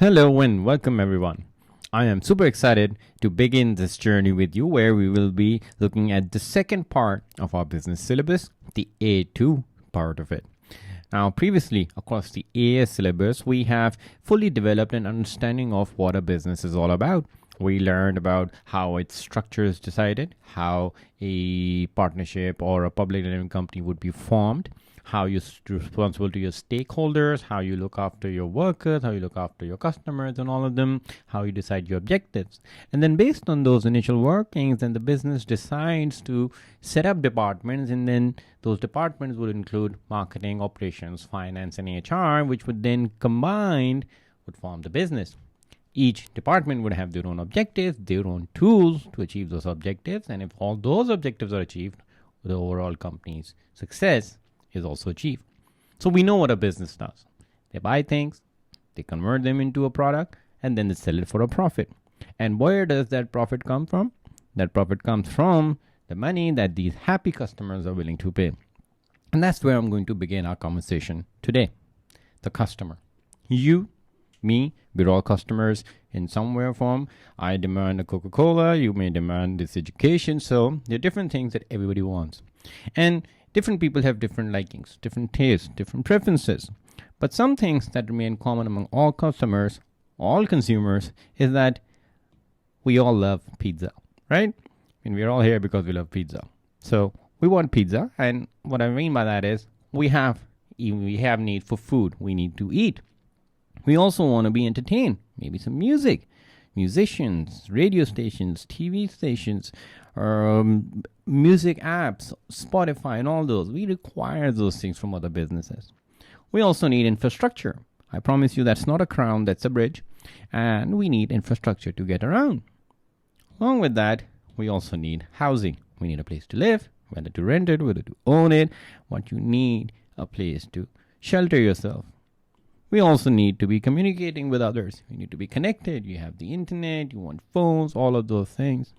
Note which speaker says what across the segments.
Speaker 1: Hello and welcome everyone. I am super excited to begin this journey with you where we will be looking at the second part of our business syllabus, the A2 part of it. Now, previously across the AS syllabus, we have fully developed an understanding of what a business is all about. We learned about how its structure is decided, how a partnership or a public limited company would be formed, how you're responsible to your stakeholders, how you look after your workers, how you look after your customers and all of them, how you decide your objectives. And then based on those initial workings, then the business decides to set up departments, and then those departments would include marketing, operations, finance, and HR, which would then combined would form the business. Each department would have their own objectives, their own tools to achieve those objectives, and if all those objectives are achieved, the overall company's success is also achieved. So we know what a business does. They buy things, they convert them into a product, and then they sell it for a profit. And where does that profit come from? That profit comes from the money that these happy customers are willing to pay. And that's where I'm going to begin our conversation today. The customer. You, me, we're all customers in some way or form. I demand a Coca-Cola, you may demand this education. So there are different things that everybody wants. And different people have different likings, different tastes, different preferences. But some things that remain common among all customers, all consumers, is that we all love pizza, right? And we're all here because we love pizza. So we want pizza. And what I mean by that is we have need for food. We need to eat. We also want to be entertained. Maybe some music, musicians, radio stations, TV stations, music apps, Spotify, and all those. We require those things from other businesses. We also need infrastructure. I promise you that's not a crown, that's a bridge. And we need infrastructure to get around. Along with that, we also need housing. We need a place to live, whether to rent it, whether to own it. What you need, a place to shelter yourself. We also need to be communicating with others. You need to be connected. You have the internet, you want phones, all of those things.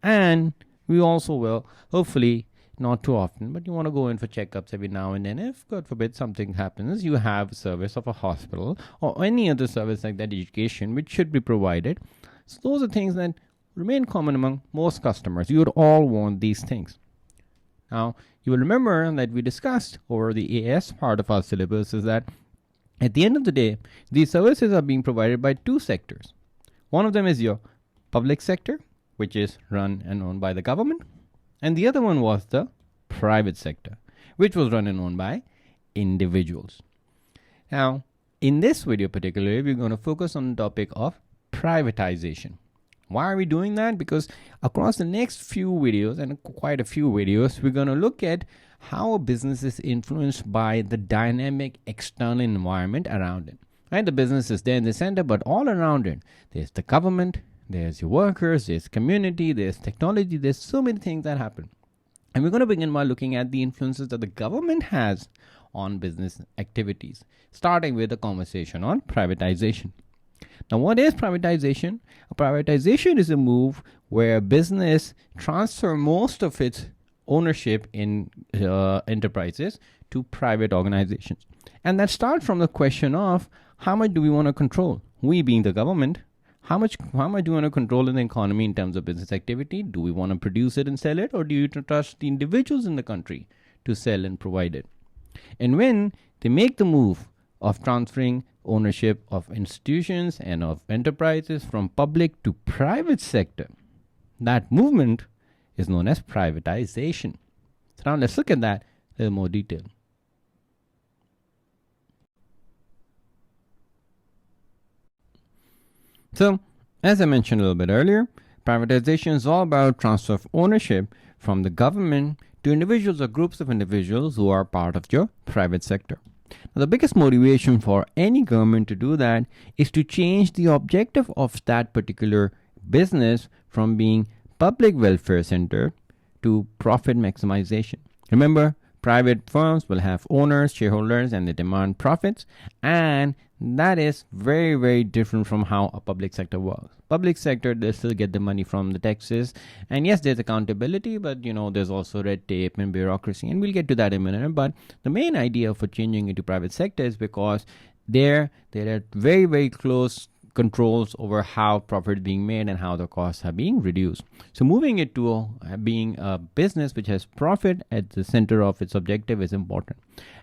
Speaker 1: And we also will, hopefully, not too often, but you want to go in for checkups every now and then. If, God forbid, something happens, you have a service of a hospital or any other service like that, education, which should be provided. So those are things that remain common among most customers. You would all want these things. Now, you will remember that we discussed over the AS part of our syllabus is that at the end of the day, these services are being provided by two sectors. One of them is your public sector, which is run and owned by the government. And the other one was the private sector, which was run and owned by individuals. Now, in this video particularly, we're going to focus on the topic of privatization. Why are we doing that? Because across the next few videos, and quite a few videos, we're going to look at how a business is influenced by the dynamic external environment around it. Right? The business is there in the center, but all around it, there's the government, there's your workers, there's community, there's technology, there's so many things that happen. And we're going to begin by looking at the influences that the government has on business activities, starting with a conversation on privatization. Now, what is privatization? A privatization is a move where a business transfers most of its ownership in enterprises to private organizations. And that starts from the question of how much do we want to control? We being the government, how much do we want to control in the economy in terms of business activity? Do we want to produce it and sell it, or do you trust the individuals in the country to sell and provide it? And when they make the move of transferring ownership of institutions and of enterprises from public to private sector, that movement is known as privatization. So now let's look at that in a little more detail. So, as I mentioned a little bit earlier, privatization is all about transfer of ownership from the government to individuals or groups of individuals who are part of your private sector. Now, the biggest motivation for any government to do that is to change the objective of that particular business from being public welfare center to profit maximization. Remember, private firms will have owners, shareholders, and they demand profits, and that is very, very different from how a public sector works. Public sector, they still get the money from the taxes, and yes, there's accountability, but there's also red tape and bureaucracy, and we'll get to that in a minute. But the main idea for changing into private sector is because they're at very, very close controls over how profit is being made and how the costs are being reduced. So moving it to being a business which has profit at the center of its objective is important.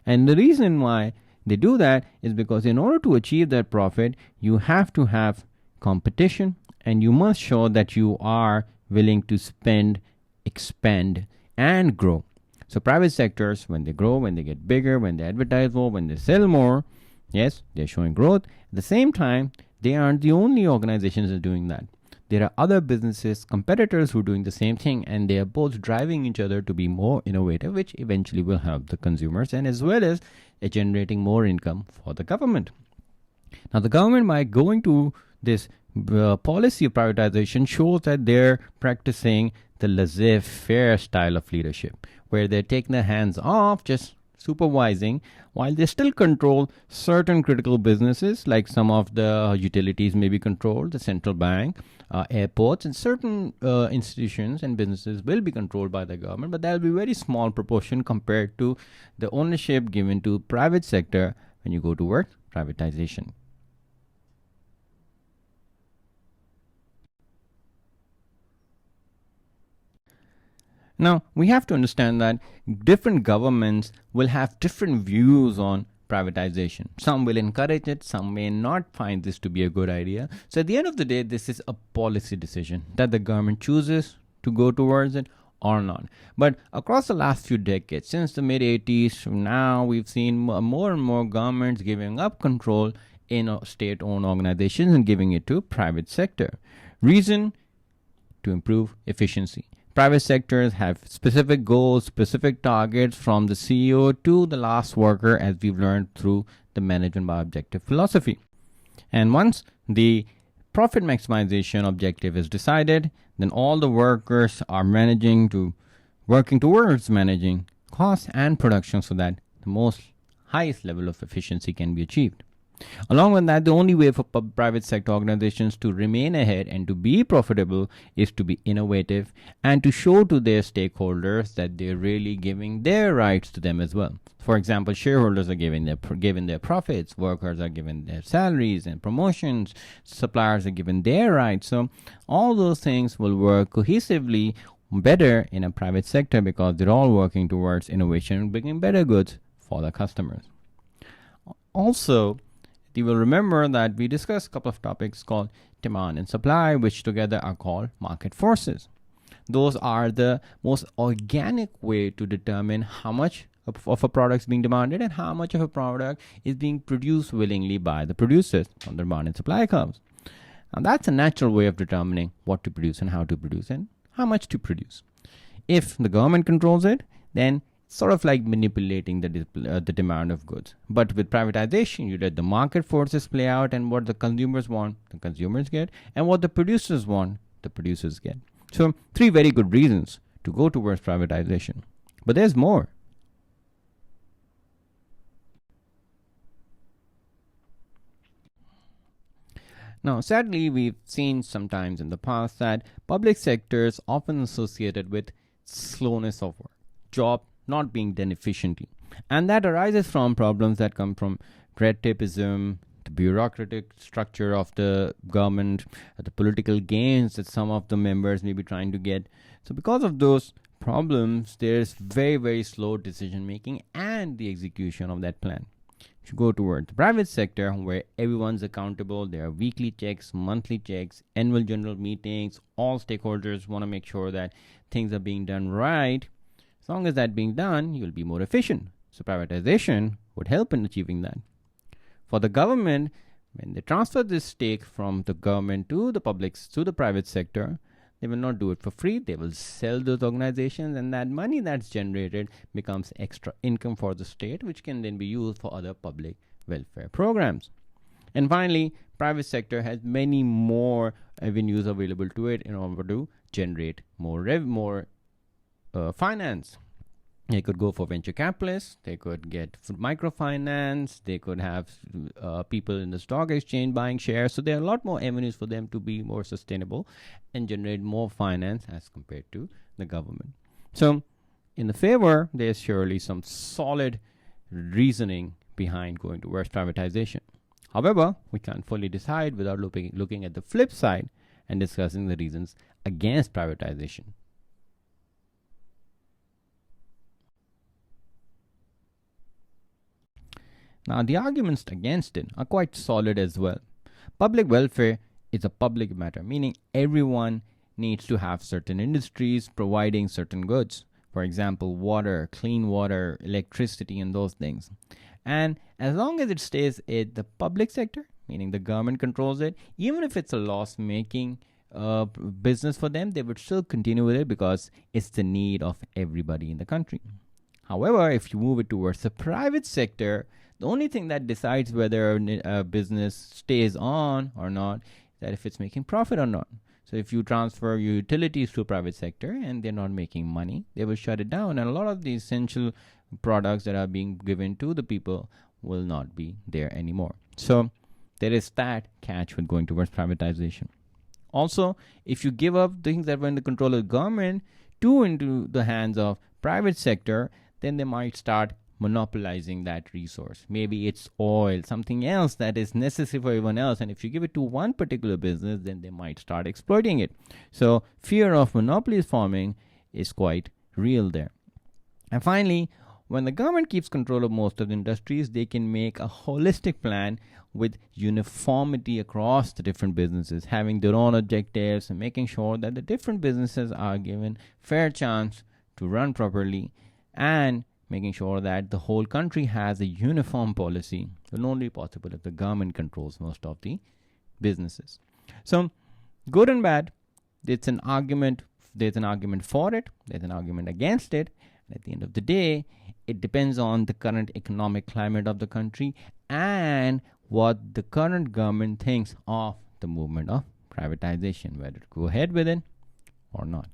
Speaker 1: And the reason why they do that is because in order to achieve that profit, you have to have competition, and you must show that you are willing to spend, expand, and grow. So private sectors, when they grow, when they get bigger, when they advertise more, when they sell more, yes, they're showing growth. At the same time, they aren't the only organizations that are doing that. There are other businesses, competitors who are doing the same thing, and they are both driving each other to be more innovative, which eventually will help the consumers and as well as generating more income for the government. Now, the government, by going to this policy of privatization, shows that they're practicing the laissez-faire style of leadership, where they're taking their hands off, just supervising, while they still control certain critical businesses, like some of the utilities may be controlled, the central bank, airports, and certain institutions and businesses will be controlled by the government, but that will be very small proportion compared to the ownership given to private sector when you go towards privatization. Now, we have to understand that different governments will have different views on privatization. Some will encourage it, some may not find this to be a good idea. So at the end of the day, this is a policy decision that the government chooses to go towards it or not. But across the last few decades, since the mid-80s, now we've seen more and more governments giving up control in state-owned organizations and giving it to private sector. Reason? To improve efficiency. Private sectors have specific goals, specific targets from the CEO to the last worker, as we've learned through the management by objective philosophy. And once the profit maximization objective is decided, then all the workers are working towards managing costs and production so that the highest level of efficiency can be achieved. Along with that, the only way for private sector organizations to remain ahead and to be profitable is to be innovative and to show to their stakeholders that they're really giving their rights to them as well. For example, shareholders are given their profits, workers are given their salaries and promotions, suppliers are given their rights. So all those things will work cohesively better in a private sector because they're all working towards innovation and bringing better goods for the customers. Also, you will remember that we discussed a couple of topics called demand and supply, which together are called market forces. Those are the most organic way to determine how much of a product is being demanded and how much of a product is being produced willingly by the producers on the demand and supply curves. And that's a natural way of determining what to produce and how to produce and how much to produce. If the government controls it, then sort of like manipulating the demand of goods. But with privatization, you let the market forces play out, and what the consumers want, the consumers get, and what the producers want, the producers get. So 3 very good reasons to go towards privatization. But there's more. Now, sadly, we've seen sometimes in the past that public sector is often associated with slowness of work, job not being done efficiently. And that arises from problems that come from red tapeism, the bureaucratic structure of the government, the political gains that some of the members may be trying to get. So because of those problems, there's very, very slow decision making and the execution of that plan. If you go towards the private sector, where everyone's accountable, there are weekly checks, monthly checks, annual general meetings, all stakeholders want to make sure that things are being done right. As long as that's being done, you'll be more efficient. So privatization would help in achieving that. For the government, when they transfer this stake from the government to the private sector, they will not do it for free. They will sell those organizations, and that money that's generated becomes extra income for the state, which can then be used for other public welfare programs. And finally, private sector has many more avenues available to it in order to generate more finance. They could go for venture capitalists, they could get microfinance, they could have people in the stock exchange buying shares. So there are a lot more avenues for them to be more sustainable and generate more finance as compared to the government. So in the favor, there's surely some solid reasoning behind going towards privatization. However, we can't fully decide without looking at the flip side and discussing the reasons against privatization. Now, the arguments against it are quite solid as well. Public welfare is a public matter, meaning everyone needs to have certain industries providing certain goods. For example, water, clean water, electricity, and those things. And as long as it stays in the public sector, meaning the government controls it, even if it's a loss making business for them, they would still continue with it because it's the need of everybody in the country. However, if you move it towards the private sector, the only thing that decides whether a business stays on or not is that if it's making profit or not. So if you transfer your utilities to a private sector and they're not making money, they will shut it down. And a lot of the essential products that are being given to the people will not be there anymore. So there is that catch with going towards privatization. Also, if you give up things that were in the control of the government into the hands of private sector, then they might start monopolizing that resource. Maybe it's oil, something else that is necessary for everyone else. And if you give it to one particular business, then they might start exploiting it. So fear of monopolies forming is quite real there. And finally, when the government keeps control of most of the industries, they can make a holistic plan with uniformity across the different businesses, having their own objectives and making sure that the different businesses are given fair chance to run properly, and making sure that the whole country has a uniform policy will only be possible if the government controls most of the businesses. So, good and bad, there's an argument for it, there's an argument against it, and at the end of the day, it depends on the current economic climate of the country and what the current government thinks of the movement of privatization, whether to go ahead with it or not.